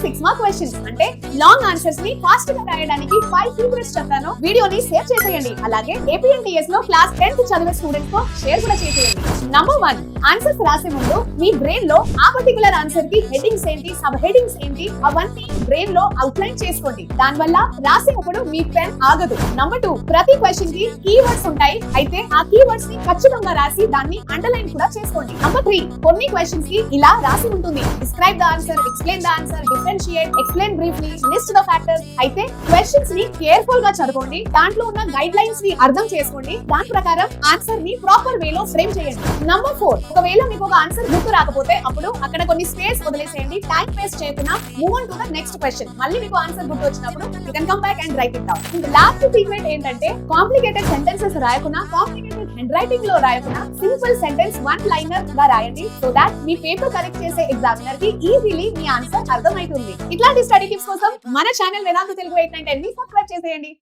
6 mark questions అంటే long answers ని fast గా రాయడానికి 5 కీవర్డ్స్ చెప్తాను. వీడియోని సేవ్ చేసేయండి. అలాగే ఏపీఎన్టీఎస్ లో క్లాస్ 10th చదివే స్టూడెంట్స్ తో షేర్ కూడా చేసేయండి. నంబర్ 1, ఆన్సర్స్ రాసే ముందు మీ బ్రెయిన్ లో ఆ పర్టికులర్ ఆన్సర్ కి హెడ్డింగ్స్ ఏంటి, సబ్ హెడ్డింగ్స్ ఏంటి అవన్నీ బ్రెయిన్ లో అవుట్లైన్ చేసుకోండి. దాని వల్ల రాసేటప్పుడు మీ పెన్ ఆగదు. నంబర్ 2, ప్రతి క్వశ్చన్ కి కీవర్డ్స్ ఉంటాయి. అయితే ఆ కీవర్డ్స్ ని ఖచ్చితంగా రాసి దాన్ని అండర్లైన్ కూడా చేసుకోండి. నంబర్ 3, కొన్ని క్వశ్చన్స్ కి ఇలా రాసి ఉంటుంది: describe the answer, explain the answer, differentiate, explain briefly, list the factors. అయితే క్వశ్చన్స్ ని కేర్ఫుల్ గా చదవండి, దాంట్లో ఉన్న గైడ్ లైన్స్ ని అర్థం చేసుకోండి, దాని ప్రకారం ఆన్సర్ ని ప్రాపర్ వే లో ఫ్రేమ్ చేయండి. నంబర్ 4, ఒకవేళ మీకు ఒక ఆన్సర్ గుర్తు రాకపోతే అప్పుడు అక్కడ కొన్ని స్పేస్ వదిలేసేయండి. టైం వేస్ట్ చేయకుండా move on to the next question. మళ్ళీ మీకు ఆన్సర్ గుర్తు వచ్చినప్పుడు you can come back and right it down. Last secret ఏంటంటే కాంప్లికేటెడ్ సెంటెన్సెస్ రాయకుండా, కాంప్లికేటెడ్ హ్యాండ్ రైటింగ్ లో రాయకుండా సింపుల్ సెంటెన్స్ వన్ లైనర్ గా రాయండి. So that me paper correct చేసే ఎగ్జామినర్ కి ఈజీలీ మీ ఆన్సర్ అర్థమవుతుంది. ఇట్లాంటి స్టడీ టిప్స్ కోసం మన ఛానల్ వేదాంత తెలుగు 899 ని సబ్స్క్రైబ్ చేసేయండి.